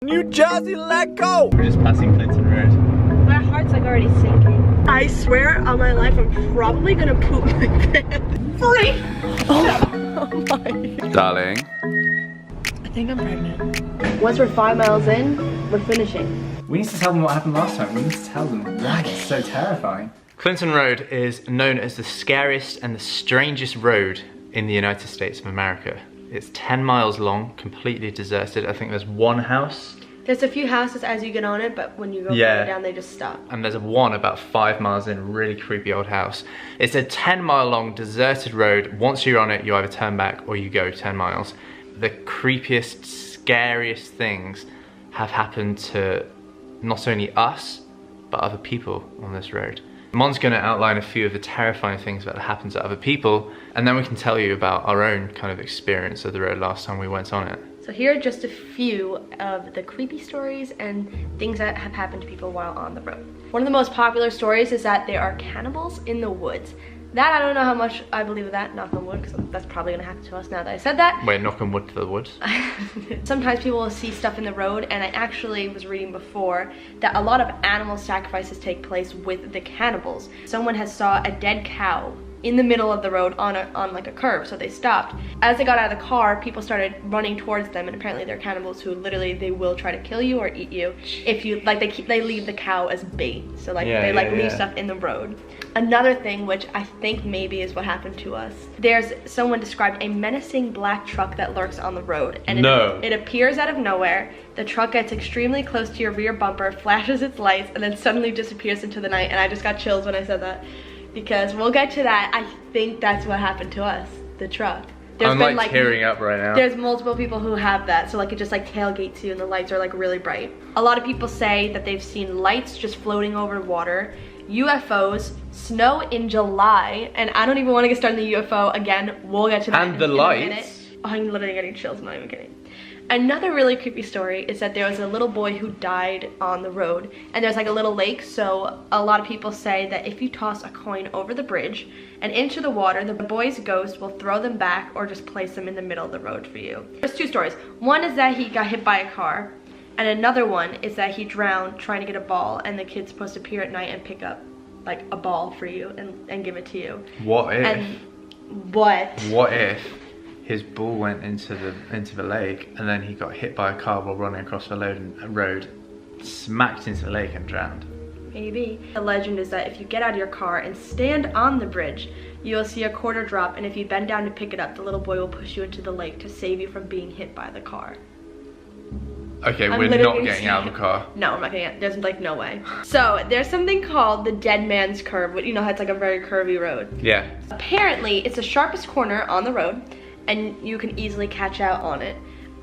New Jersey, let go! We're just passing Clinton Road. My heart's like already sinking. I swear on my life I'm probably gonna poop my pants. Free! Oh my. Darling. I think I'm pregnant. Once we're 5 miles in, we're finishing. We need to tell them what happened last time. We need to tell them why it's so terrifying. Clinton Road is known as the scariest and the strangest road in the United States of America. It's 10 miles long, completely deserted. I think there's one house. There's a few houses as you get on it, but when you go further down, they just stop. And there's one about 5 miles in, really creepy old house. It's a 10-mile long deserted road. Once you're on it, you either turn back or you go 10 miles. The creepiest, scariest things have happened to not only us, but other people on this road. Mon's gonna outline a few of the terrifying things that happened to other people, and then we can tell you about our own kind of experience of the road last time we went on it. So here are just a few of the creepy stories and things that have happened to people while on the road. One of the most popular stories is that there are cannibals in the woods. That, I don't know how much I believe of that, knock on wood, because that's probably gonna happen to us now that I said that. Wait, knock on wood to the woods? Sometimes people will see stuff in the road, and I actually was reading before that a lot of animal sacrifices take place with the cannibals. Someone has saw a dead cow in the middle of the road on like a curve, so they stopped. As they got out of the car, people started running towards them, and apparently they're cannibals who literally, they will try to kill you or eat you if you, like, they leave the cow as bait. So like leave stuff in the road. Another thing, which I think maybe is what happened to us, there's someone described a menacing black truck that lurks on the road, and it appears out of nowhere. The truck gets extremely close to your rear bumper, flashes its lights, and then suddenly disappears into the night. And I just got chills when I said that, because we'll get to that. I think that's what happened to us, the truck. I'm like tearing up right now. There's multiple people who have that, so like it just like tailgates you and the lights are like really bright. A lot of people say that they've seen lights just floating over water, UFOs, snow in July, and I don't even want to get started on the UFO again. We'll get to that and the lights. Oh, I'm literally getting chills, I'm not even kidding. Another really creepy story is that there was a little boy who died on the road, and there's like a little lake, so a lot of people say that if you toss a coin over the bridge and into the water, the boy's ghost will throw them back or just place them in the middle of the road for you. There's two stories. One is that he got hit by a car, and another one is that he drowned trying to get a ball, and the kid's supposed to appear at night and pick up like a ball for you and give it to you. What if? And what? What if his ball went into the lake, and then he got hit by a car while running across the road, smacked into the lake and drowned? Maybe. The legend is that if you get out of your car and stand on the bridge, you'll see a quarter drop, and if you bend down to pick it up, the little boy will push you into the lake to save you from being hit by the car. Okay, we're not getting out of the car. No, I'm not getting out. There's like no way. So there's something called the Dead Man's Curve. You know, it's like a very curvy road. Yeah. Apparently, it's the sharpest corner on the road, and you can easily catch out on it.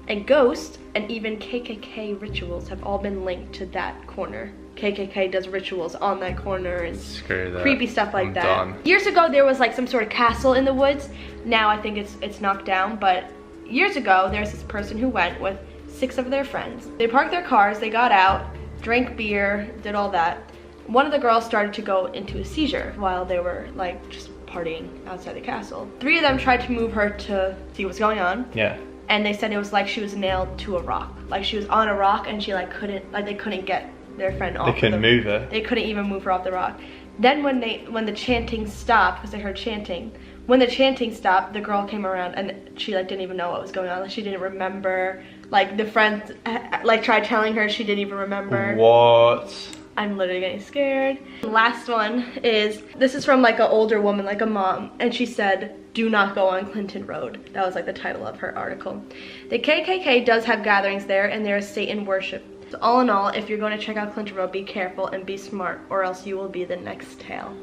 And ghosts and even KKK rituals have all been linked to that corner. KKK does rituals on that corner and creepy stuff like that. Done. Years ago, there was like some sort of castle in the woods. Now I think it's knocked down, but years ago, there's this person who went with 6 of their friends. They parked their cars, they got out, drank beer, did all that. One of the girls started to go into a seizure while they were like just partying outside the castle. 3 of them tried to move her to see what's going on. Yeah. And they said it was like she was nailed to a rock. Like she was on a rock and she like they couldn't get their friend off. They couldn't move her. They couldn't even move her off the rock. Then when the chanting stopped, because they heard chanting, when the chanting stopped, the girl came around and she like didn't even know what was going on. Like, she didn't remember. Like the friends like tried telling her, she didn't even remember. What? I'm literally getting scared. The last one is, this is from like an older woman, like a mom, and she said, "Do not go on Clinton Road." That was like the title of her article. The KKK does have gatherings there, and there is Satan worship. So all in all, if you're going to check out Clinton Road, be careful and be smart, or else you will be the next tale.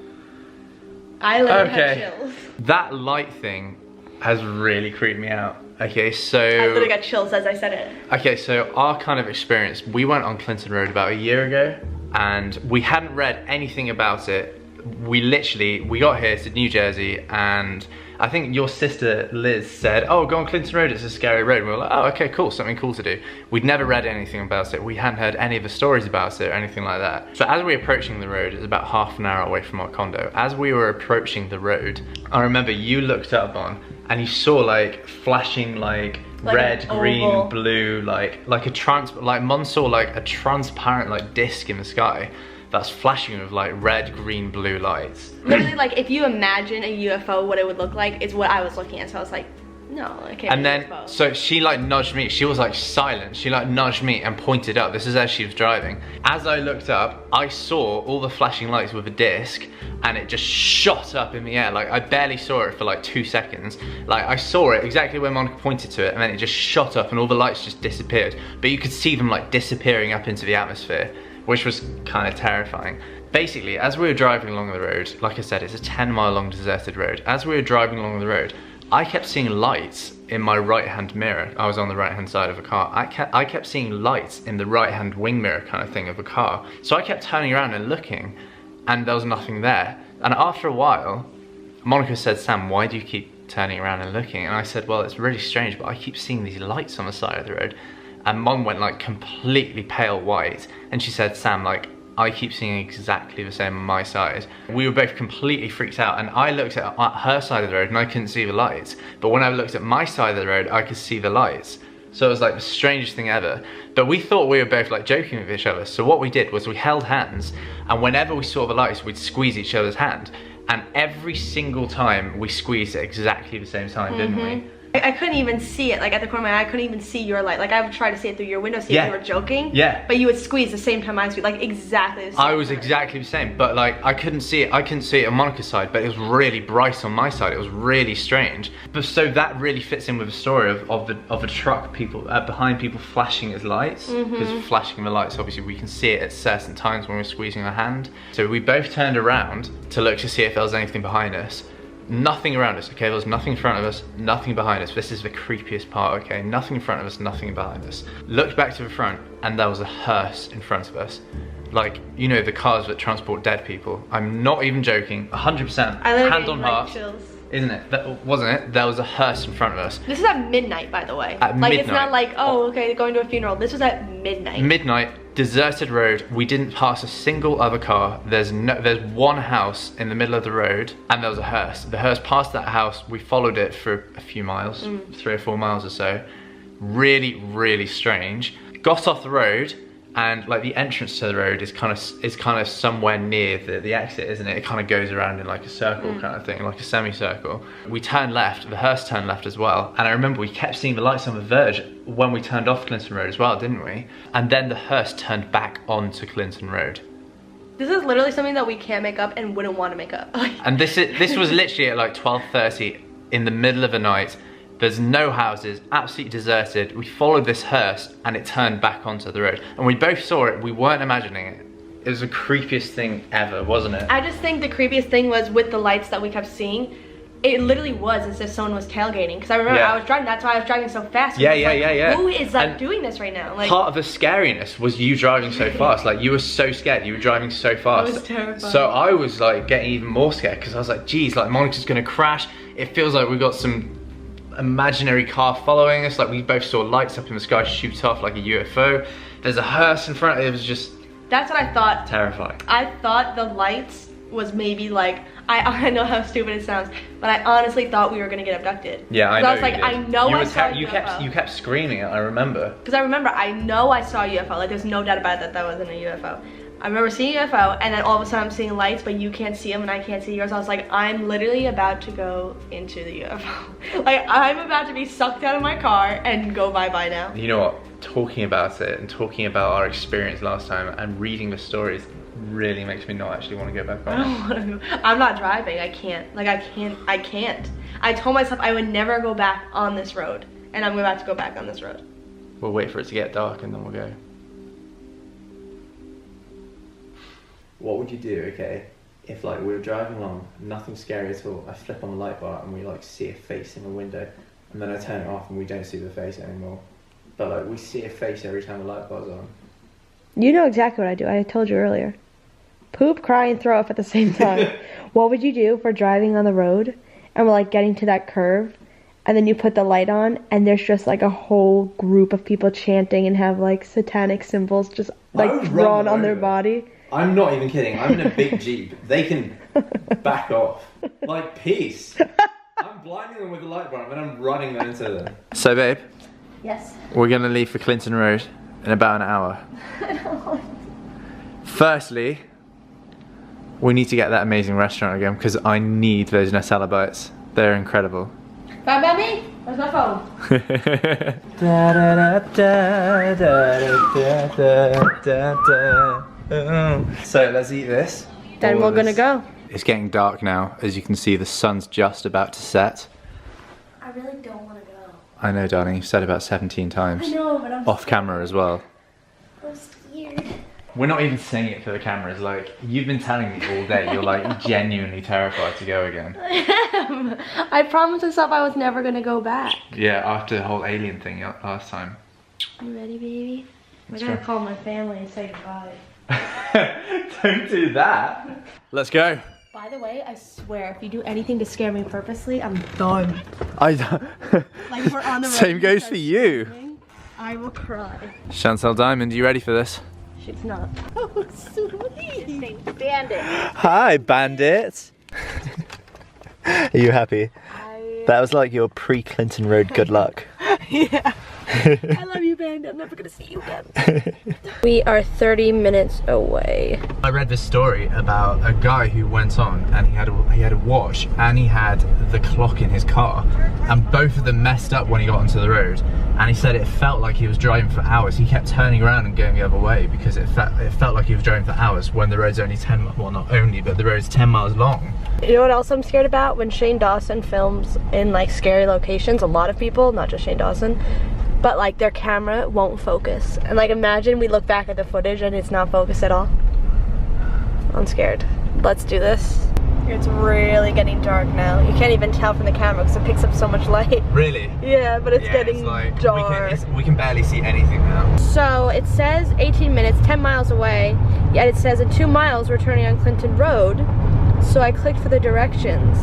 I literally have chills. That light thing has really creeped me out. Okay, so I literally got chills as I said it. Okay, so our kind of experience, we went on Clinton Road about a year ago, and we hadn't read anything about it. We got here to New Jersey, and I think your sister Liz said, "Oh, go on Clinton Road, it's a scary road." And we were like, "Oh, okay, cool, something cool to do." We'd never read anything about it. We hadn't heard any of the stories about it or anything like that. So as we were approaching the road, it's about half an hour away from our condo. As we were approaching the road, I remember you looked up on and you saw like flashing like red, green, blue, like Mon saw like a transparent like disc in the sky that's flashing with like red, green, blue lights. Literally, like if you imagine a UFO, what it would look like is what I was looking at. So I was like, no, I can't. And then, so she like nudged me. She was like silent. She like nudged me and pointed up. This is as she was driving. As I looked up, I saw all the flashing lights with a disc, and it just shot up in the air. Like I barely saw it for like 2 seconds. Like I saw it exactly where Monica pointed to it, and then it just shot up, and all the lights just disappeared. But you could see them like disappearing up into the atmosphere, which was kind of terrifying. Basically, as we were driving along the road, like I said, it's a 10-mile long deserted road. As we were driving along the road, I kept seeing lights in my right-hand mirror. I was on the right-hand side of a car. I kept seeing lights in the right-hand wing mirror kind of thing of a car. So I kept turning around and looking, and there was nothing there. And after a while, Monica said, Sam, why do you keep turning around and looking? And I said, well, it's really strange, but I keep seeing these lights on the side of the road. And Mom went like completely pale white, and she said, Sam, like, I keep seeing exactly the same on my side. We were both completely freaked out, and I looked at her side of the road and I couldn't see the lights. But when I looked at my side of the road, I could see the lights. So it was like the strangest thing ever. But we thought we were both like joking with each other. So what we did was we held hands, and whenever we saw the lights, we'd squeeze each other's hand. And every single time we squeezed at exactly the same time, didn't we? I couldn't even see it, like at the corner of my eye, I couldn't even see your light. Like I would try to see it through your window, see if you were joking. Yeah. But you would squeeze the same time I squeezed, like exactly the same I was exactly the same, but like I couldn't see it. I couldn't see it on Monica's side, but it was really bright on my side. It was really strange. But so that really fits in with the story of the truck people behind people flashing its lights, because flashing the lights, obviously we can see it at certain times when we're squeezing our hand. So we both turned around to look to see if there was anything behind us. Nothing around us, okay? There was nothing in front of us, nothing behind us. This is the creepiest part, okay? Nothing in front of us, nothing behind us. Looked back to the front, and there was a hearse in front of us. Like, you know, the cars that transport dead people. I'm not even joking, 100%, hand on heart. Chills. Isn't it? That, wasn't it? There was a hearse in front of us. This is at midnight, by the way. At like, midnight. It's not like, oh, okay, going to a funeral. This was at midnight. Midnight, deserted road. We didn't pass a single other car. There's one house in the middle of the road, and there was a hearse. The hearse passed that house. We followed it for a few miles, 3 or 4 miles or so. Really, really strange. Got off the road, and like the entrance to the road is kind of somewhere near the exit, isn't it? It kind of goes around in like a circle kind of thing, like a semicircle. We turned left, the hearse turned left as well, and I remember we kept seeing the lights on the verge when we turned off Clinton Road as well, didn't we? And then the hearse turned back onto Clinton Road. This is literally something that we can't make up and wouldn't want to make up. And this was literally at like 12:30 in the middle of the night. There's no houses, absolutely deserted. We followed this hearse and it turned back onto the road. And we both saw it, we weren't imagining it. It was the creepiest thing ever, wasn't it? I just think the creepiest thing was with the lights that we kept seeing. It literally was as if someone was tailgating. Because I remember I was driving, that's why I was driving so fast. Yeah. Who is like doing this right now? Like, part of the scariness was you driving so fast. Like you were so scared, you were driving so fast. I was terrified. So I was like getting even more scared because I was like, geez, like Monica's gonna crash. It feels like we've got some imaginary car following us. Like we both saw lights up in the sky shoot off like a UFO. There's a hearse in front. It was just, that's what I thought. Terrifying. I thought the lights was maybe like, I know how stupid it sounds, but I honestly thought we were gonna get abducted. Yeah, I know. I was like, I know I saw a UFO. You kept screaming it, I remember. Because I remember, I know I saw a UFO. Like there's no doubt about it that wasn't a UFO. I remember seeing a UFO, and then all of a sudden I'm seeing lights, but you can't see them and I can't see yours. I was like, I'm literally about to go into the UFO. Like, I'm about to be sucked out of my car and go bye-bye now. You know what? Talking about it and talking about our experience last time and reading the stories really makes me not actually want to go back on. I don't want to. I'm not driving. I can't. Like, I can't. I told myself I would never go back on this road, and I'm about to go back on this road. We'll wait for it to get dark and then we'll go. What would you do, okay, if like we were driving along, nothing scary at all, I flip on the light bar and we like see a face in the window, and then I turn it off and we don't see the face anymore, but like we see a face every time the light bar's on? You know exactly what I do. I told you earlier. Poop, cry, and throw up at the same time. What would you do if we're driving on the road and we're like getting to that curve, and then you put the light on and there's just like a whole group of people chanting and have like satanic symbols just like drawn on their body? I'm not even kidding. I'm in a big Jeep. They can back off. Like, peace. I'm I'm blinding them with the light bar and then I'm running them into them. So babe, Yes. we're gonna leave for Clinton Road in about an hour. Firstly, we need to get that amazing restaurant again because I need those Nutella bites. They're incredible. Found by me? Where's my phone? So let's eat this. Then we're gonna go. It's getting dark now. As you can see, the sun's just about to set. I really don't want to go. I know, darling, you've said about 17 times. I know, but I'm Off camera as well. scared. We're not even saying it for the cameras. Like, you've been telling me all day, you're like genuinely terrified to go again. I promised myself I was never gonna go back. Yeah, after the whole alien thing last time. You ready, baby? I Let's gotta go. call my family and say goodbye. Don't do that. Let's go. By the way, I swear, if you do anything to scare me purposely, I'm done. I don't. Like, we're on the road. Same goes for you. I will cry. Chantel Diamond, you ready for this? She's not. Oh, sweet. Bandit. Hi, bandits. Are you happy? That was like your pre-Clinton Road good luck. Yeah. I love you, Bandit. I'm never gonna see you again. We are 30 minutes away. I read this story about a guy who went on and he had a watch and he had the clock in his car, and both of them messed up when he got onto the road. And he said it felt like he was driving for hours. He kept turning around and going the other way because it felt like he was driving for hours when the road's only 10, well not only, but the road's 10 miles long. You know what else I'm scared about? When Shane Dawson films in like scary locations, a lot of people, not just Shane Dawson, but like their camera won't focus. And like imagine we look back at the footage and it's not focused at all. I'm scared. Let's do this. It's really getting dark now. You can't even tell from the camera because it picks up so much light. Really? Yeah, but it's getting like, dark. We can barely see anything now. So it says 18 minutes, 10 miles away, yet it says in 2 miles we're turning on Clinton Road. So I clicked for the directions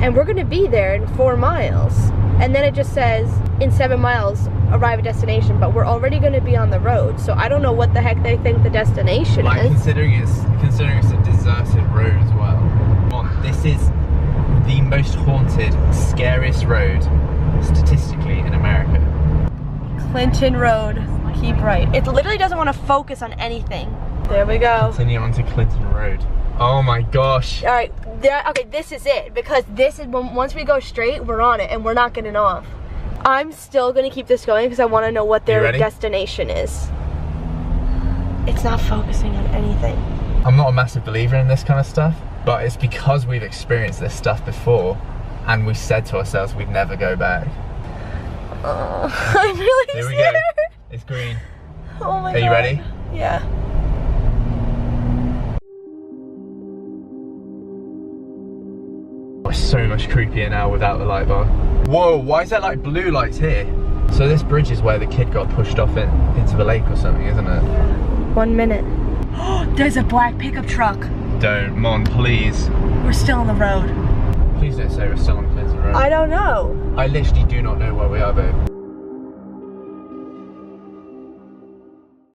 and we're gonna be there in 4 miles. And then it just says in 7 miles arrive at destination, but we're already gonna be on the road. So I don't know what the heck they think the destination Like is. considering it's a deserted road as well. This is the most haunted, scariest road statistically in America. Clinton Road, keep right. It literally doesn't want to focus on anything. There we go. Continue on to Clinton Road. Oh my gosh. All right, okay, this is it, because this is once we go straight, we're on it and we're not getting off. I'm still gonna keep this going because I want to know what their destination is. It's not focusing on anything. I'm not a massive believer in this kind of stuff, but it's because we've experienced this stuff before and we said to ourselves we'd never go back. I'm really Here we scared. go. It's green. Oh my god. Are you ready? Yeah. It's so much creepier now without the light bar. Whoa, why is there like blue lights here? So this bridge is where the kid got pushed off into the lake or something, isn't it? 1 minute. There's a black pickup truck. Don't, Mon, please. We're still on the road. Please don't say we're still on Clinton Road. I don't know. I literally do not know where we are, babe.